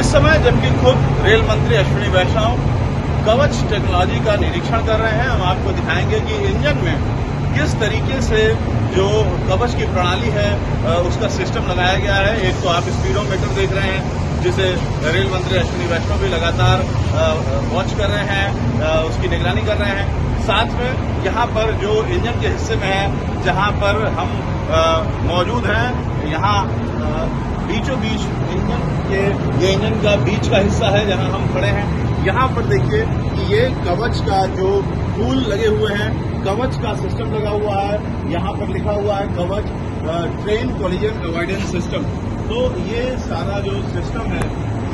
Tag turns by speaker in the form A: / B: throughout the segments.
A: इस समय जबकि खुद रेल मंत्री अश्विनी वैष्णव कवच टेक्नोलॉजी का निरीक्षण कर रहे हैं, हम आपको दिखाएंगे कि इंजन में किस तरीके से जो कवच की प्रणाली है उसका सिस्टम लगाया गया है। एक तो आप स्पीडोमीटर देख रहे हैं जिसे रेल मंत्री अश्विनी वैष्णव भी लगातार वॉच कर रहे हैं, उसकी निगरानी कर रहे हैं। साथ में यहाँ पर जो इंजन के हिस्से में है जहाँ पर हम मौजूद हैं, यहाँ बीचों बीच ये इंजन का बीच का हिस्सा है जहाँ हम खड़े हैं। यहाँ पर देखिए कि ये कवच का जो टूल लगे हुए हैं, कवच का सिस्टम लगा हुआ है। यहाँ पर लिखा हुआ है कवच ट्रेन कोलिजन अवॉइडेंस सिस्टम। तो ये सारा जो सिस्टम है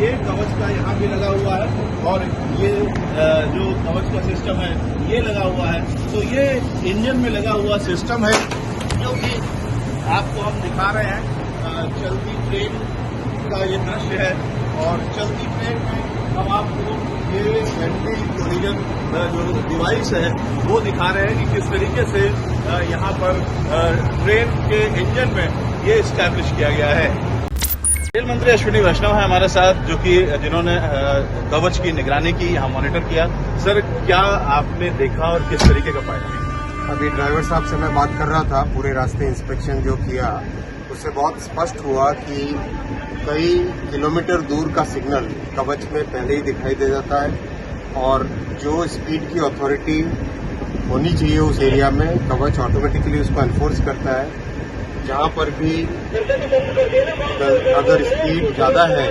A: ये कवच का यहाँ भी लगा हुआ है और ये जो कवच का सिस्टम है ये लगा हुआ है। तो ये इंजन में लगा हुआ सिस्टम है जो कि आपको हम दिखा रहे हैं। चलती ट्रेन का ये दृश्य है और चलती ट्रेन में हम आपको ये एंटी कोलिजन जो डिवाइस है वो दिखा रहे हैं कि किस तरीके से यहाँ पर ट्रेन के इंजन में ये स्टैब्लिश किया गया है। रेल मंत्री अश्विनी वैष्णव है हमारे साथ, जो कि जिन्होंने कवच की निगरानी की, यहाँ मॉनिटर किया। सर, क्या आपने देखा और किस तरीके का फायदा?
B: अभी ड्राइवर साहब से मैं बात कर रहा था, पूरे रास्ते इंस्पेक्शन जो किया उससे बहुत स्पष्ट हुआ कि कई किलोमीटर दूर का सिग्नल कवच में पहले ही दिखाई दे जाता है और जो स्पीड की अथॉरिटी होनी चाहिए उस एरिया में कवच ऑटोमेटिकली उसको एनफोर्स करता है। जहां पर भी अगर स्पीड ज़्यादा है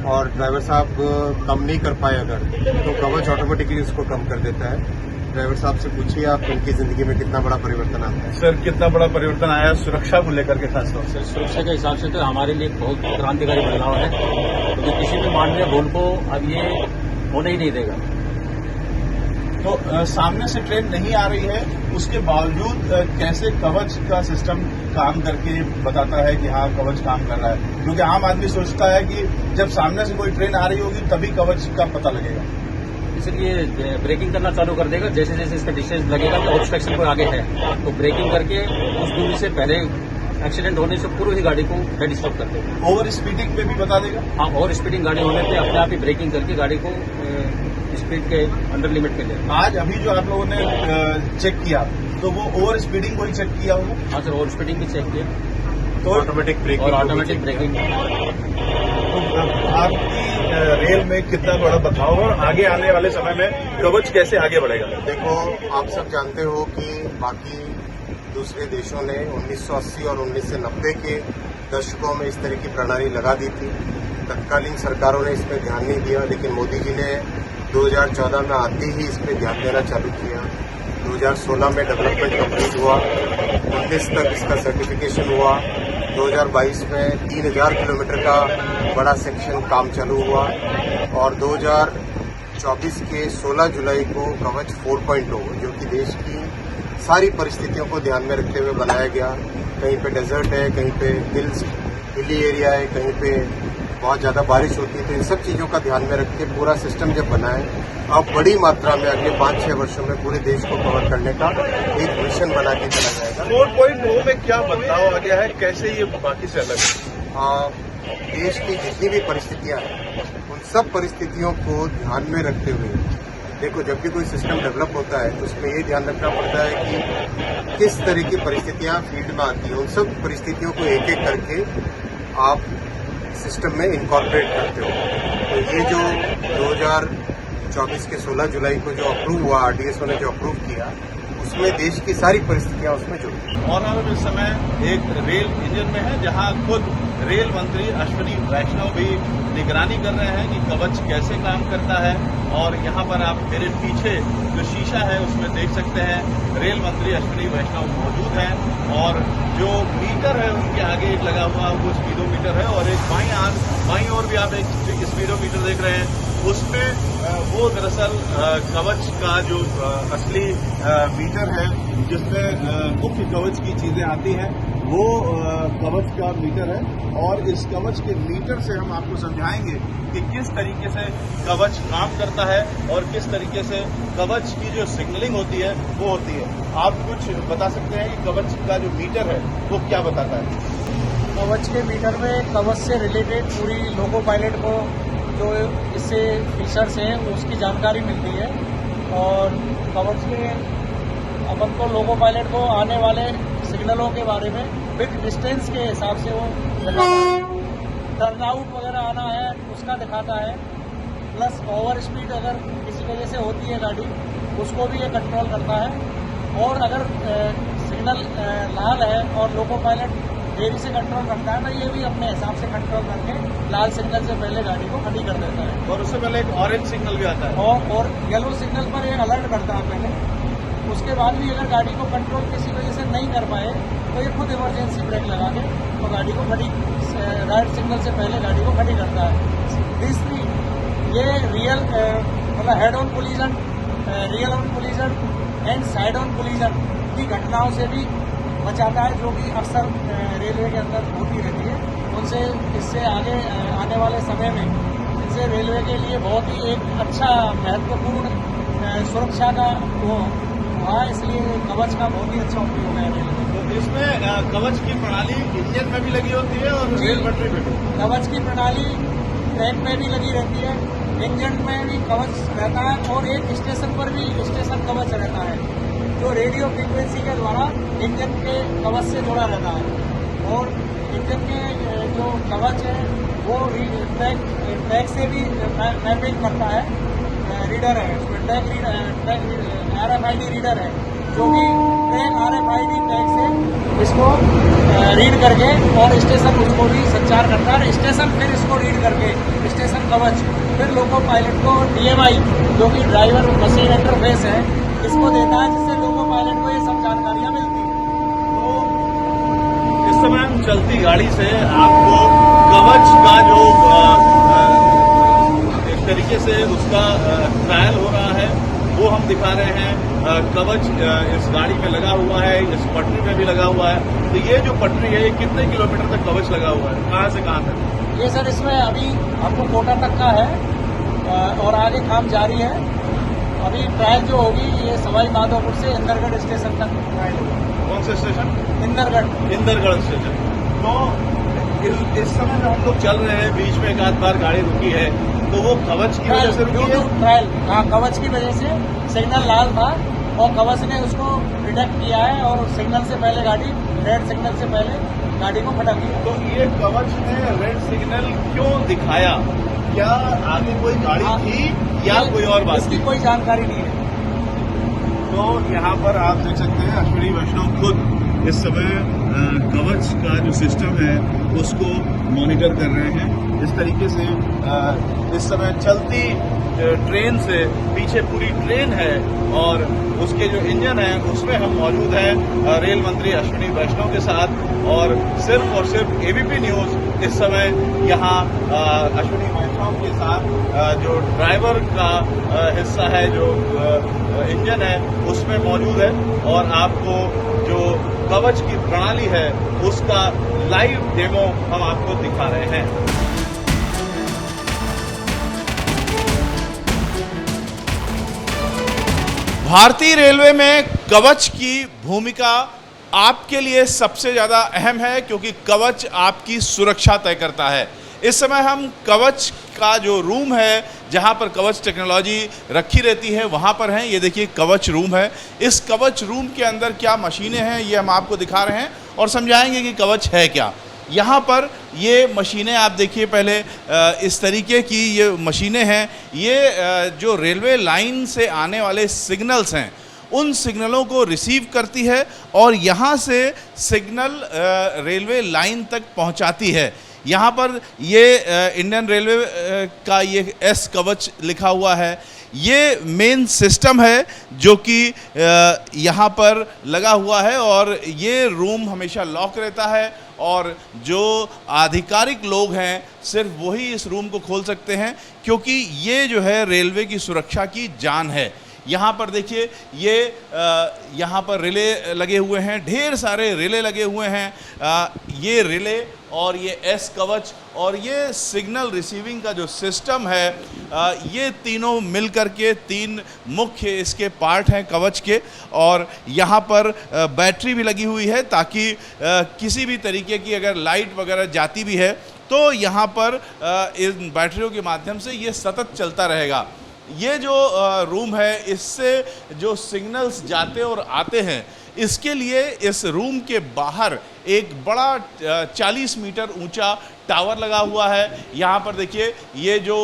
B: और ड्राइवर साहब कम नहीं कर पाए अगर, तो कवच ऑटोमेटिकली उसको कम कर देता है। ड्राइवर साहब से पूछिए आप, उनकी जिंदगी में कितना बड़ा परिवर्तन आता है?
A: सर, कितना बड़ा परिवर्तन आया सुरक्षा को लेकर के खासतौर से?
C: सुरक्षा के हिसाब से तो हमारे लिए बहुत क्रांतिकारी बदलाव है, क्योंकि किसी भी मानवीय भूल को अब ये होने ही नहीं देगा।
A: तो सामने से ट्रेन नहीं आ रही है, उसके बावजूद कैसे कवच का सिस्टम काम करके बताता है कि हाँ कवच काम कर रहा है? क्योंकि आम आदमी सोचता है कि जब सामने से कोई ट्रेन आ रही होगी तभी कवच का पता लगेगा।
C: इसलिए ब्रेकिंग करना चालू कर देगा। जैसे जैसे इसका डिस्टेंस लगेगा कि ऑब्स्ट्रक्शन को आगे है, तो ब्रेकिंग करके उस दूरी से पहले एक्सीडेंट होने से पूरी ही गाड़ी को डेड स्टॉप कर देगा।
A: ओवर स्पीडिंग पे भी बता देगा?
C: हाँ, ओवर स्पीडिंग गाड़ी होने पे अपने आप ही ब्रेकिंग करके गाड़ी को स्पीड के अंडर लिमिट पे ले।
A: आज अभी जो आप लोगों ने चेक किया तो वो ओवर स्पीडिंग को ही चेक किया होगा?
C: हाँ सर, ओवर स्पीडिंग भी चेक किया
A: तो
B: ऑटोमेटिक ब्रेकिंग
C: और ऑटोमेटिक ब्रेकिंग।
A: तो आपकी रेल में कितना बड़ा बदलाव और आगे आने वाले समय में कवच कैसे आगे बढ़ेगा?
B: देखो, आप सब जानते हो कि बाकी दूसरे देशों ने 1980 और 1990 के दशकों में इस तरह की प्रणाली लगा दी थी। तत्कालीन सरकारों ने इस पर ध्यान नहीं दिया, लेकिन मोदी जी ने 2014 में आते ही इस पर ध्यान देना चालू किया। 2016 में डेवलपमेंट कंप्लीट हुआ, 19 तक इसका सर्टिफिकेशन हुआ। 2022 में 3000 किलोमीटर का बड़ा सेक्शन काम चालू हुआ और 2024 के 16 जुलाई को कवच 4.0 जो कि देश की सारी परिस्थितियों को ध्यान में रखते हुए बनाया गया। कहीं पे डेजर्ट है, कहीं पे हिली एरिया है, कहीं पे बहुत ज़्यादा बारिश होती है, तो इन सब चीज़ों का ध्यान में रख के पूरा सिस्टम जब बना है, अब बड़ी मात्रा में अगले 5-6 वर्षों में पूरे देश को कवर करने का एक मिशन बना के चला जाएगा।
A: 4.0 में क्या बदलाव आ गया है, कैसे ये बाकी से अलग है?
B: देश की जितनी भी परिस्थितियां हैं उन सब परिस्थितियों को ध्यान में रखते हुए, देखो जब भी कोई सिस्टम डेवलप होता है तो उसमें ये ध्यान रखना पड़ता है कि किस तरह की परिस्थितियां फील्ड में आती हैं। उन सब परिस्थितियों को एक एक करके आप सिस्टम में इनकॉर्पोरेट करते हो। तो ये जो 2024 के 16 जुलाई को जो अप्रूव हुआ, आरडीएसओ ने जो अप्रूव किया, उसमें देश की सारी परिस्थितियां उसमें जुड़ी।
A: और हम इस समय एक रेल इंजन में है जहां खुद रेल मंत्री अश्विनी वैष्णव भी निगरानी कर रहे हैं कि कवच कैसे काम करता है। और यहाँ पर आप मेरे पीछे जो शीशा है उसमें देख सकते हैं रेल मंत्री अश्विनी वैष्णव मौजूद हैं और जो मीटर है उनके आगे एक लगा हुआ वो स्पीडोमीटर है और एक बाईं ओर भी आप एक स्पीडोमीटर देख रहे हैं। उसमें वो दरअसल कवच का जो असली मीटर है जिसमें मुख्य कवच की चीजें आती हैं वो कवच का मीटर है और इस कवच के मीटर से हम आपको समझाएंगे कि किस तरीके से कवच काम करता है और किस तरीके से कवच की जो सिग्नलिंग होती है वो होती है। आप कुछ बता सकते हैं कि कवच का जो मीटर है वो क्या बताता है?
D: कवच के मीटर में कवच से रिलेटेड पूरी लोको पायलट को जो इससे फीचर्स हैं उसकी जानकारी मिलती है। और कवच के अपन को लोको पायलट को आने वाले सिग्नलों के बारे में बिट डिस्टेंस के हिसाब से वो दिखाता है। टर्न आउट वगैरह आना है उसका दिखाता है, प्लस ओवर स्पीड अगर किसी वजह से होती है गाड़ी उसको भी ये कंट्रोल करता है। और अगर सिग्नल लाल है और लोको पायलट देरी से कंट्रोल करता है तो ये भी अपने हिसाब से कंट्रोल करके लाल सिग्नल से पहले गाड़ी को खड़ी कर देता है।
A: और उससे पहले एक ऑरेंज सिग्नल भी आता है
D: और येलो सिग्नल पर एक अलर्ट करता है पहले। उसके बाद भी अगर गाड़ी को कंट्रोल किसी वजह से नहीं कर पाए तो ये खुद इमरजेंसी ब्रेक लगा के तो गाड़ी को खड़ी रेड सिग्नल से पहले गाड़ी को खड़ी करता है। तीसरी, ये रियल मतलब head on collision, real on collision and side on collision की घटनाओं से भी बचाता है, जो कि अक्सर रेलवे के अंदर होती रहती है। उनसे इससे आगे आने वाले समय में इससे रेलवे के लिए बहुत ही एक अच्छा महत्वपूर्ण सुरक्षा का वो हुआ, इसलिए कवच का बहुत ही अच्छा उपयोग है रेलवे।
A: तो इसमें कवच की प्रणाली इंजन में भी लगी होती है और रेल पटरी पे भी।
D: कवच की प्रणाली ट्रैक में भी लगी रहती है, इंजन में भी कवच रहता है और एक स्टेशन पर भी स्टेशन कवच रहता है जो रेडियो फ्रीक्वेंसी के द्वारा इंजन के कवच से जुड़ा रहता है। और इंजन के जो कवच है वो ट्रैक से भी मैपिंग करता है। रीडर है उसमें, ट्रैक RFID रीडर है जो कि ट्रैक RFID टैग से इसको रीड करके और स्टेशन उसको भी संचार करता है। स्टेशन फिर इसको रीड करके स्टेशन कवच फिर लोको पायलट को DMI जो कि ड्राइवर मशीन इंटरफेस है इसको देता है, जिससे लोको पायलट को ये सब जानकारियां मिलती हैं।
A: तो इस समय हम चलती गाड़ी से आपको कवच का जो एक तरीके से उसका ट्रायल हो रहा है वो हम दिखा रहे हैं। कवच इस गाड़ी में लगा हुआ है, इस पटरी में भी लगा हुआ है। तो ये जो पटरी है ये कितने किलोमीटर तक कवच लगा हुआ है, कहाँ से कहाँ तक?
D: ये सर इसमें अभी आपको कोटा तक का है और आगे काम जारी है। अभी ट्रायल जो होगी ये सवाई माधोपुर से इंदरगढ़ स्टेशन तक ट्रायल होगी।
A: कौन सा स्टेशन?
D: इंदरगढ़
A: स्टेशन। तो इस समय जो हम लोग चल रहे हैं बीच में एक आध बार गाड़ी रुकी है तो वो कवच की वजह से रुकी है?
D: ट्रायल, हाँ, कवच की वजह से सिग्नल लाल था और कवच ने उसको डिटेक्ट किया है और सिग्नल से पहले गाड़ी रेड सिग्नल से पहले गाड़ी को फटा दिया।
A: तो ये कवच ने रेड सिग्नल क्यों दिखाया? क्या आगे कोई गाड़ी थी या कोई और बात?
D: इसकी कोई जानकारी नहीं है।
A: तो यहाँ पर आप देख सकते हैं अश्विनी वैष्णव खुद इस समय कवच का जो सिस्टम है उसको मॉनिटर कर रहे हैं। इस तरीके से इस समय चलती ट्रेन से पीछे पूरी ट्रेन है और उसके जो इंजन है उसमें हम मौजूद हैं रेल मंत्री अश्विनी वैष्णव के साथ। और सिर्फ ABP न्यूज इस समय यहाँ अश्विनी वैष्णव के साथ जो ड्राइवर का हिस्सा है, जो इंजन है उसमें मौजूद है और आपको जो कवच की प्रणाली है उसका लाइव डेमो हम आपको दिखा रहे हैं। भारतीय रेलवे में कवच की भूमिका आपके लिए सबसे ज़्यादा अहम है क्योंकि कवच आपकी सुरक्षा तय करता है। इस समय हम कवच का जो रूम है जहां पर कवच टेक्नोलॉजी रखी रहती है वहां पर हैं। ये देखिए कवच रूम है। इस कवच रूम के अंदर क्या मशीनें हैं ये हम आपको दिखा रहे हैं और समझाएंगे कि कवच है क्या। यहाँ पर ये मशीनें आप देखिए, पहले इस तरीके की ये मशीनें हैं। ये जो रेलवे लाइन से आने वाले सिग्नल्स हैं उन सिग्नलों को रिसीव करती है और यहाँ से सिग्नल रेलवे लाइन तक पहुँचाती है। यहाँ पर ये इंडियन रेलवे का ये S कवच लिखा हुआ है। ये मेन सिस्टम है जो कि यहाँ पर लगा हुआ है और ये रूम हमेशा लॉक रहता है और जो आधिकारिक लोग हैं सिर्फ वही इस रूम को खोल सकते हैं क्योंकि ये जो है रेलवे की सुरक्षा की जान है। यहाँ पर देखिए ये यहाँ पर रिले लगे हुए हैं, ढेर सारे रिले लगे हुए हैं। ये रिले और ये S कवच और ये सिग्नल रिसीविंग का जो सिस्टम है, ये तीनों मिलकर के तीन मुख्य इसके पार्ट हैं कवच के। और यहाँ पर बैटरी भी लगी हुई है ताकि किसी भी तरीके की अगर लाइट वगैरह जाती भी है तो यहाँ पर इन बैटरियों के माध्यम से ये सतत चलता रहेगा। ये जो रूम है, इससे जो सिग्नल्स जाते और आते हैं, इसके लिए इस रूम के बाहर एक बड़ा 40 मीटर ऊंचा टावर लगा हुआ है। यहाँ पर देखिए, ये जो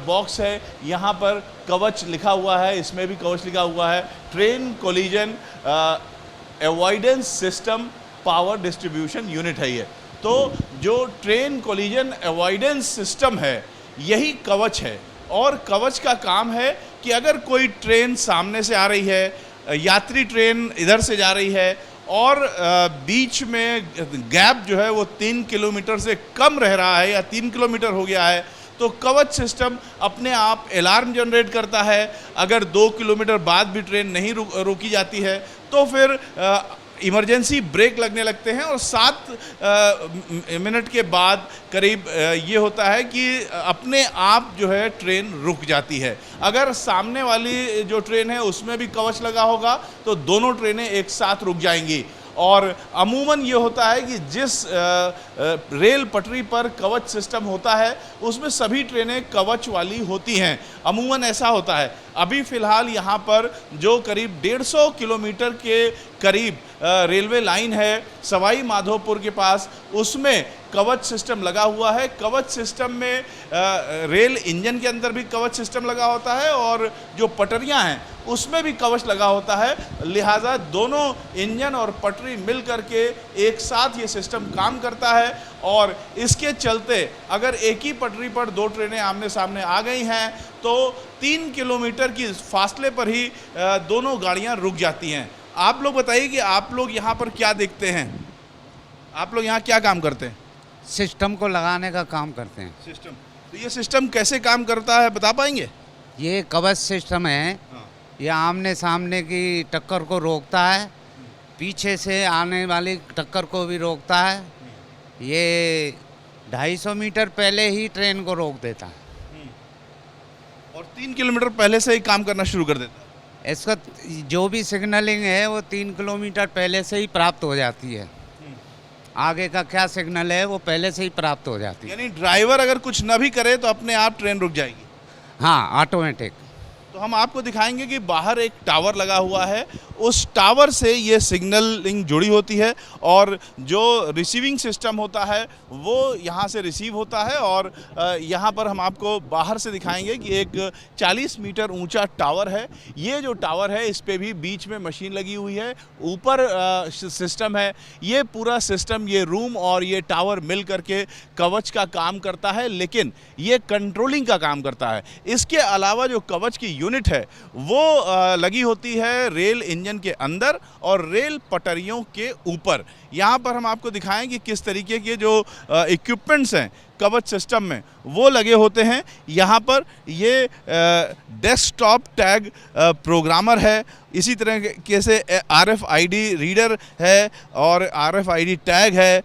A: बॉक्स है, यहाँ पर कवच लिखा हुआ है, इसमें भी कवच लिखा हुआ है, train collision avoidance system power distribution unit है ये। तो जो ट्रेन कोलिजन अवॉइडेंस सिस्टम है, यही कवच है। और कवच का काम है कि अगर कोई ट्रेन सामने से आ रही है, यात्री ट्रेन इधर से जा रही है और बीच में गैप जो है वो 3 किलोमीटर से कम रह रहा है या 3 किलोमीटर हो गया है, तो कवच सिस्टम अपने आप अलार्म जनरेट करता है। अगर 2 किलोमीटर बाद भी ट्रेन नहीं रोकी जाती है तो फिर इमरजेंसी ब्रेक लगने लगते हैं और 7 मिनट के बाद करीब ये होता है कि अपने आप जो है ट्रेन रुक जाती है। अगर सामने वाली जो ट्रेन है उसमें भी कवच लगा होगा तो दोनों ट्रेनें एक साथ रुक जाएंगी। और अमूमन ये होता है कि जिस रेल पटरी पर कवच सिस्टम होता है उसमें सभी ट्रेनें कवच वाली होती हैं, अमूमन ऐसा होता है। अभी फ़िलहाल यहाँ पर जो करीब 150 किलोमीटर के करीब रेलवे लाइन है सवाई माधोपुर के पास, उसमें कवच सिस्टम लगा हुआ है। कवच सिस्टम में रेल इंजन के अंदर भी कवच सिस्टम लगा होता है और जो पटरियां हैं उसमें भी कवच लगा होता है। लिहाजा दोनों इंजन और पटरी मिल करके एक साथ ये सिस्टम काम करता है और इसके चलते अगर एक ही पटरी पर 2 ट्रेनें आमने सामने आ गई हैं तो 3 किलोमीटर की फासले पर ही दोनों गाड़ियां रुक जाती हैं। आप लोग बताइए कि आप लोग यहाँ पर क्या देखते हैं, आप लोग यहाँ क्या काम करते हैं?
E: सिस्टम को लगाने का काम करते हैं।
A: सिस्टम, तो ये सिस्टम कैसे काम करता है बता पाएंगे?
E: ये कवच सिस्टम है, ये आमने सामने की टक्कर को रोकता है, पीछे से आने वाली टक्कर को भी रोकता है। ये 250 मीटर पहले ही ट्रेन को रोक देता है
A: और 3 किलोमीटर पहले से ही काम करना शुरू कर देता है।
E: इसका जो भी सिग्नलिंग है वो 3 किलोमीटर पहले से ही प्राप्त हो जाती है। आगे का क्या सिग्नल है वो पहले से ही प्राप्त हो जाती है।
A: यानी ड्राइवर अगर कुछ न भी करे तो अपने आप ट्रेन रुक जाएगी।
E: हाँ, ऑटोमेटिक।
A: तो हम आपको दिखाएंगे कि बाहर एक टावर लगा हुआ है, उस टावर से ये सिग्नलिंग जुड़ी होती है और जो रिसीविंग सिस्टम होता है वो यहाँ से रिसीव होता है। और यहाँ पर हम आपको बाहर से दिखाएंगे कि एक 40 मीटर ऊंचा टावर है। ये जो टावर है इस पे भी बीच में मशीन लगी हुई है, ऊपर सिस्टम है। ये पूरा सिस्टम, ये रूम और ये टावर मिल करके कवच का काम करता है, लेकिन ये कंट्रोलिंग का काम करता है। इसके अलावा जो कवच की यूनिट है वो लगी होती है रेल इंजन के अंदर और रेल पटरियों के ऊपर। यहाँ पर हम आपको दिखाएं कि किस तरीके के जो इक्विपमेंट्स हैं कवच सिस्टम में वो लगे होते हैं। यहाँ पर ये डेस्कटॉप टैग प्रोग्रामर है, इसी तरह से RFID रीडर है और RFID टैग है,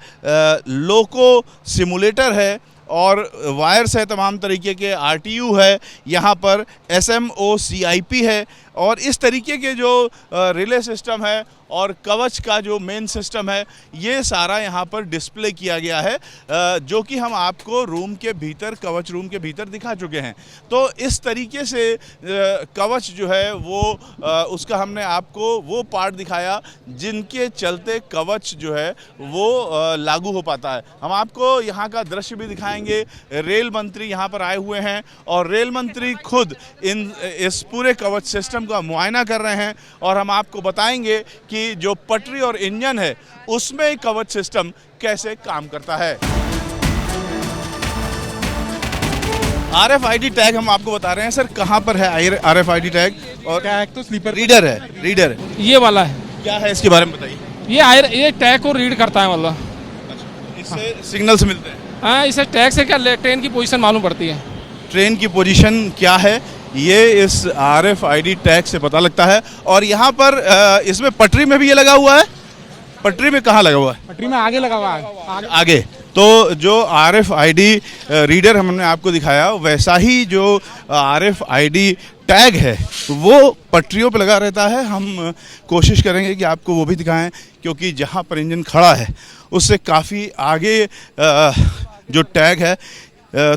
A: लोको सिमुलेटर है और वायर्स है तमाम तरीके के, RTU है, यहाँ पर SMOCIP है और इस तरीके के जो रिले सिस्टम है और कवच का जो मेन सिस्टम है ये सारा यहाँ पर डिस्प्ले किया गया है, जो कि हम आपको रूम के भीतर, कवच रूम के भीतर दिखा चुके हैं। तो इस तरीके से कवच जो है वो उसका हमने आपको वो पार्ट दिखाया जिनके चलते कवच जो है वो लागू हो पाता है। हम आपको यहाँ का दृश्य भी दिखाएंगे। रेल मंत्री यहाँ पर आए हुए हैं और रेल मंत्री खुद इस पूरे कवच सिस्टम का मुआयना कर रहे हैं और हम आपको बताएंगे कि जो पटरी और इंजन है उसमें कवच सिस्टम कैसे काम करता है। RFID टैग हम आपको बता रहे हैं सर, कहाँ पर है RFID टैग? और
F: टैग तो स्लीपर
A: रीडर है, रीडर
F: ये वाला है।
A: क्या है इसके बारे में बताइए।
F: ये टैग को रीड करता है, मतलब
A: इससे सिग्नल्स मिलते हैं।
F: हाँ, इसे टैग से क्या ट्रेन की पोजीशन मालूम पड़ती है।
A: ट्रेन की पोजीशन क्या है ये इस RFID टैग से पता लगता है। और यहाँ पर इसमें पटरी में भी ये लगा हुआ है। पटरी में कहाँ लगा हुआ है?
F: पटरी में आगे लगा हुआ है,
A: आगे। तो जो RFID रीडर हमने आपको दिखाया वैसा ही जो RFID टैग है वो पटरियों पे लगा रहता है। हम कोशिश करेंगे कि आपको वो भी दिखाएं, क्योंकि जहाँ पर इंजन खड़ा है उससे काफ़ी आगे जो टैग है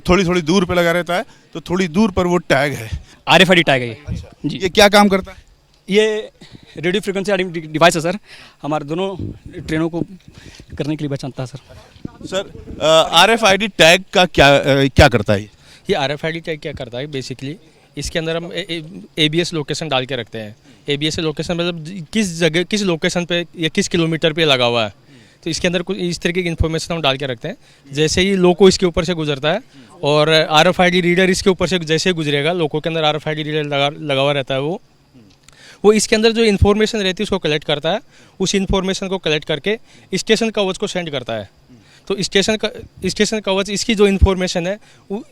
A: थोड़ी थोड़ी दूर पे लगा रहता है, तो थोड़ी दूर पर वो टैग है।
G: RFID टैग है ये। जी,
A: ये क्या काम करता है?
G: ये रेडियो फ्रिक्वेंसी डिवाइस है सर, हमारे दोनों ट्रेनों को करने के लिए पहचानता है सर।
A: सर RFID टैग का क्या करता है
H: ये RFID टैग क्या करता है बेसिकली, इसके अंदर हम ABS लोकेशन डाल के रखते हैं। ABS लोकेशन मतलब किस जगह, किस लोकेशन पे या किस किलोमीटर पे लगा हुआ है, तो इसके अंदर कुछ इस तरीके की इन्फॉर्मेशन हम डाल के रखते हैं। जैसे ही लोको इसके ऊपर से गुजरता है और RFID रीडर इसके ऊपर से जैसे ही गुजरेगा, लोको के अंदर RFID रीडर लगा हुआ रहता है, वो इसके अंदर जो इन्फॉर्मेशन रहती है उसको कलेक्ट करता है। उस इन्फॉर्मेशन को कलेक्ट करके स्टेशन कवच को सेंड करता है। तो स्टेशन कवच इसकी जो इन्फॉर्मेशन है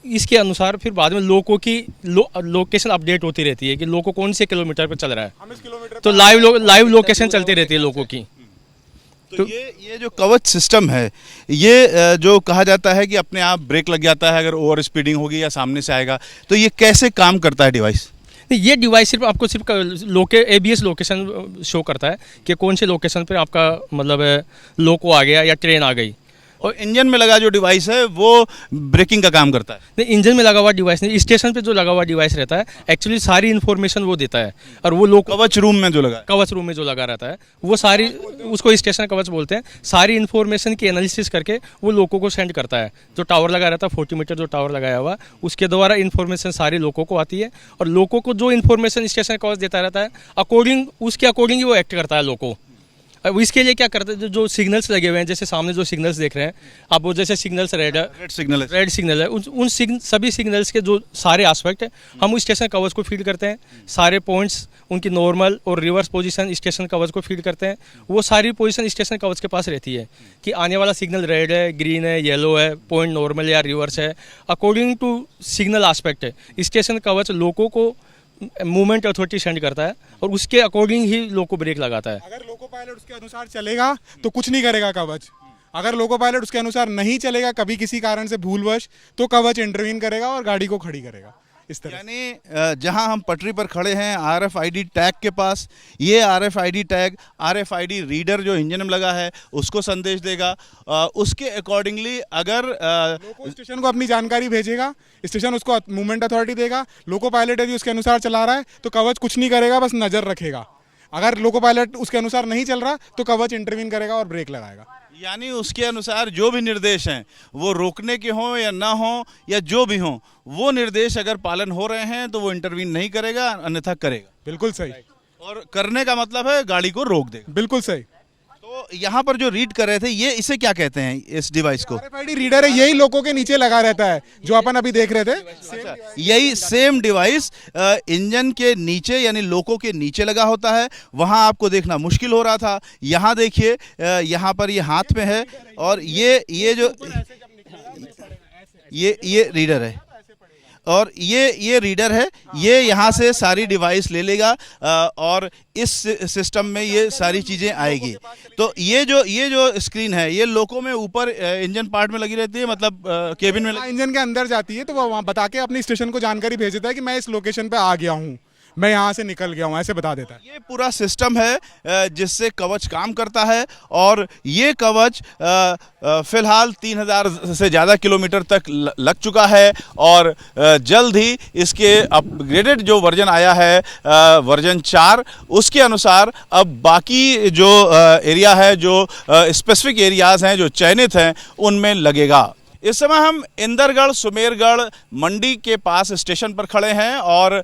H: इसके अनुसार फिर बाद में लोगों की लोकेशन अपडेट होती रहती है कि लोगों कौन से किलोमीटर पर चल रहा है, तो लाइव लोकेशन चलती रहती है लोगों की।
A: तो ये जो कवच सिस्टम है, ये जो कहा जाता है कि अपने आप ब्रेक लग जाता है अगर ओवर स्पीडिंग होगी या सामने से आएगा, तो ये कैसे काम करता है डिवाइस?
H: ये डिवाइस सिर्फ आपको ABS लोकेशन शो करता है कि कौन से लोकेशन पे आपका मतलब लोको आ गया या ट्रेन आ गई।
A: और इंजन में लगा जो डिवाइस है वो ब्रेकिंग का काम करता है?
H: नहीं, इंजन में लगा हुआ डिवाइस नहीं, स्टेशन पे जो लगा हुआ डिवाइस रहता है एक्चुअली सारी इन्फॉर्मेशन वो देता है। और वो लोग
A: कवच रूम में जो लगा
H: रहता है वो सारी, उसको स्टेशन कवच बोलते हैं, सारी इन्फॉर्मेशन की एनालिसिस करके वो लोगों को सेंड करता है। जो टावर लगा रहता है 40 मीटर जो टावर लगाया हुआ, उसके द्वारा इन्फॉर्मेशन सारी लोगों को आती है और लोगों को जो इन्फॉर्मेशन स्टेशन कवच देता रहता है उसके अकॉर्डिंग ही वो एक्ट करता है लोगों। अब इसके लिए क्या करते हैं, जो सिग्नल्स लगे हुए हैं, जैसे सामने जो सिग्नल्स देख रहे हैं आप, वो जैसे सिग्नल्स रेड सिग्नल है, उन सभी सिग्नल्स के जो सारे एस्पेक्ट है हम उस स्टेशन कवच को फीड करते हैं। सारे पॉइंट्स उनकी नॉर्मल और रिवर्स पोजीशन स्टेशन कवच को फीड करते हैं। वो सारी पोजीशन स्टेशन कवच के पास रहती है कि आने वाला सिग्नल रेड है, ग्रीन है, येलो है, पॉइंट नॉर्मल या रिवर्स है। अकॉर्डिंग टू सिग्नल एस्पेक्ट है स्टेशन कवच लोगों को मूवमेंट अथॉरिटी सेंड करता है और उसके अकॉर्डिंग ही लोको ब्रेक लगाता है।
I: अगर लोको पायलट उसके अनुसार चलेगा तो कुछ नहीं करेगा कवच, अगर लोको पायलट उसके अनुसार नहीं चलेगा कभी किसी कारण से भूलवश, तो कवच इंटरवीन करेगा और गाड़ी को खड़ी करेगा। इस तरह
A: यानी जहां हम पटरी पर खड़े हैं RFID टैग के पास, ये RFID टैग RFID रीडर जो इंजन में लगा है उसको संदेश देगा। उसके अकॉर्डिंगली अगर
I: लोको स्टेशन को अपनी जानकारी भेजेगा, स्टेशन उसको मूवमेंट अथॉरिटी देगा। लोको पायलट यदि उसके अनुसार चला रहा है तो कवच कुछ नहीं करेगा, बस नजर रखेगा। अगर लोको पायलट उसके अनुसार नहीं चल रहा तो कवच इंटरवीन करेगा और ब्रेक लगाएगा।
A: यानी उसके अनुसार जो भी निर्देश हैं वो रोकने के हों या ना हों या जो भी हों, वो निर्देश अगर पालन हो रहे हैं तो वो इंटरवीन नहीं करेगा, अन्यथा करेगा।
I: बिल्कुल सही।
A: और करने का मतलब है गाड़ी को रोक देगा।
I: बिल्कुल सही।
A: तो यहाँ पर जो रीड कर रहे थे ये इसे क्या कहते हैं इस डिवाइस को?
I: RFID रीडर है, यही लोगों के नीचे लगा रहता है जो अपन अभी देख रहे थे।
A: यही सेम डिवाइस इंजन के नीचे यानी लोको के नीचे लगा होता है। वहां आपको देखना मुश्किल हो रहा था, यहाँ देखिए यहाँ पर ये हाथ में है और ये जो ये रीडर है और ये रीडर है, ये यहाँ से सारी डिवाइस ले लेगा और इस सिस्टम में ये सारी चीज़ें आएगी। तो ये जो स्क्रीन है ये लोको में ऊपर इंजन पार्ट में लगी रहती है, मतलब केबिन में
I: इंजन के अंदर जाती है तो वो वहाँ बता के अपनी स्टेशन को जानकारी भेज देता है कि मैं इस लोकेशन पे आ गया हूँ, मैं यहाँ से निकल गया हूँ, ऐसे बता देता है।
A: ये पूरा सिस्टम है जिससे कवच काम करता है और ये कवच फिलहाल 3000 से ज़्यादा किलोमीटर तक लग चुका है और जल्द ही इसके अपग्रेडेड जो वर्जन आया है वर्जन 4, उसके अनुसार अब बाकी जो एरिया है, जो स्पेसिफिक एरियाज़ हैं जो चयनित हैं, उनमें लगेगा। इस समय हम इंदरगढ़ सुमेरगढ़ मंडी के पास स्टेशन पर खड़े हैं और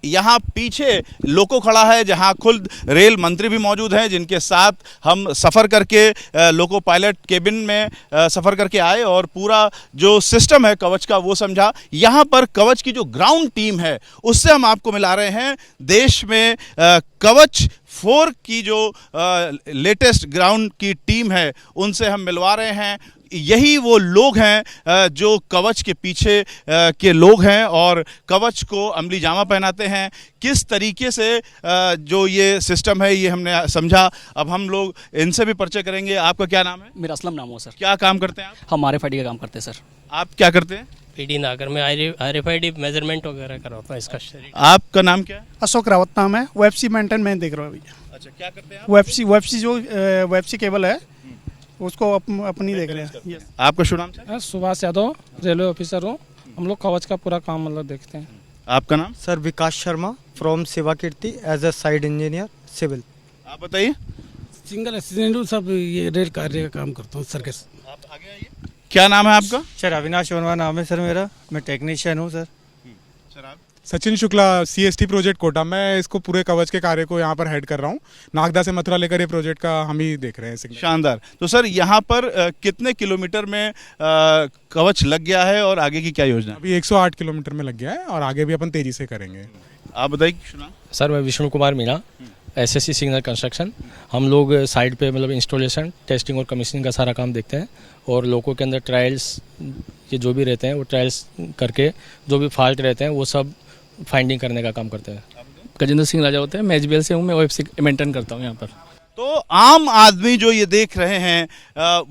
A: यहाँ पीछे लोको खड़ा है जहाँ खुद रेल मंत्री भी मौजूद हैं, जिनके साथ हम सफ़र करके लोको पायलट केबिन में सफ़र करके आए और पूरा जो सिस्टम है कवच का वो समझा। यहाँ पर कवच की जो ग्राउंड टीम है उससे हम आपको मिला रहे हैं। देश में कवच 4 की जो लेटेस्ट ग्राउंड की टीम है उनसे हम मिलवा रहे हैं। यही वो लोग हैं जो कवच के पीछे के लोग हैं और कवच को अमली जामा पहनाते हैं। किस तरीके से जो ये सिस्टम है ये हमने समझा। अब हम लोग इनसे भी परिचय करेंगे। आपका क्या नाम है?
G: मेरा असलम नाम हो सर।
A: क्या काम करते हैं आप?
G: हम RFID का काम करते हैं सर।
A: आप क्या करते हैं?
J: PD नागर में RFID मेजरमेंट वगैरह करवाता हूँ इसका।
A: आपका नाम क्या है?
K: अशोक रावत नाम है। वेबसी मेंटेन में देख रहा हूँ भैया।
A: अच्छा, क्या करते हैं आप?
K: वेबसी जो वेबसी केबल है उसको अपनी देख रहे हैं। Yes.
A: आपका शुभ नाम सर?
F: मैं सुभाष यादव रेलवे ऑफिसर हूँ। हम लोग कवच का पूरा काम मतलब देखते हैं।
A: आपका नाम?
K: Sir Vikas Sharma from Seva Kirti as a site engineer civil.
A: आप बताइए।
F: सिंगल असिस्टेंट सब ये रेल कार्य का काम करता हूँ सर्कस।
A: आप आगे आइए। क्या नाम है आपका?
K: सर अविनाश वर्मा नाम है सर मेरा, मैं टेक्नीशियन हूँ सर।
A: सर आप?
I: Sachin Shukla, CST project Kota. मैं इसको पूरे कवच के कार्य को यहाँ पर हेड कर रहा हूँ। नागदा से मथुरा लेकर ये प्रोजेक्ट का हम ही देख रहे हैं।
A: शानदार। तो सर यहाँ पर कितने किलोमीटर में कवच लग गया है और आगे की क्या योजना है?
I: अभी 108 किलोमीटर में लग गया है और आगे भी अपन तेजी से करेंगे।
A: आप बताइए।
H: सर मैं Vishnu Kumar Meena, SSC signal construction. हम लोग साइड पे मतलब इंस्टॉलेशन, टेस्टिंग और कमीशनिंग का सारा काम देखते हैं और लोगों के अंदर ट्रायल्स ये जो भी रहते हैं वो ट्रायल्स करके जो भी फॉल्ट रहते हैं वो सब फाइंडिंग करने का काम करते हैं।
G: गजेंद्र सिंह राजा होते हैं, मैं HBL से हूँ, मैं OFC मेंटेन करता हूँ यहाँ पर।
A: तो आम आदमी जो ये देख रहे हैं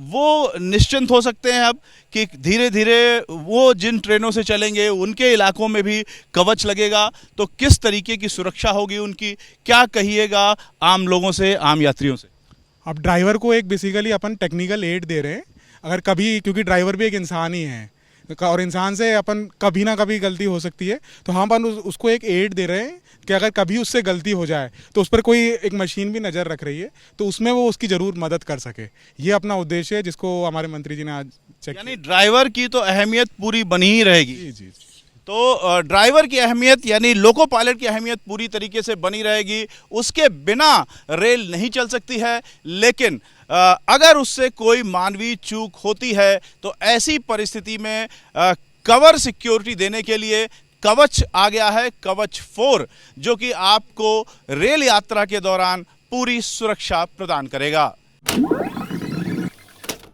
A: वो निश्चिंत हो सकते हैं अब कि धीरे धीरे वो जिन ट्रेनों से चलेंगे उनके इलाकों में भी कवच लगेगा। तो किस तरीके की सुरक्षा होगी उनकी, क्या कहिएगा आम लोगों से, आम यात्रियों से? अब
I: ड्राइवर को एक बेसिकली अपन टेक्निकल एड दे रहे हैं। अगर कभी, क्योंकि ड्राइवर भी एक इंसान ही है और इंसान से अपन कभी ना कभी गलती हो सकती है, तो हम अपन उसको एक एड दे रहे हैं कि अगर कभी उससे गलती हो जाए तो उस पर कोई एक मशीन भी नज़र रख रही है तो उसमें वो उसकी ज़रूर मदद कर सके। ये अपना उद्देश्य है जिसको हमारे मंत्री जी ने आज चेक। यानी ड्राइवर की तो अहमियत पूरी बनी ही रहेगी। जी जी। तो ड्राइवर की अहमियत यानी लोको पायलट की अहमियत पूरी तरीके से बनी रहेगी। उसके बिना रेल नहीं चल सकती है। लेकिन अगर उससे कोई मानवीय चूक होती है तो ऐसी परिस्थिति में कवर सिक्योरिटी देने के लिए कवच आ गया है, कवच 4, जो कि आपको रेल यात्रा के दौरान पूरी सुरक्षा प्रदान करेगा।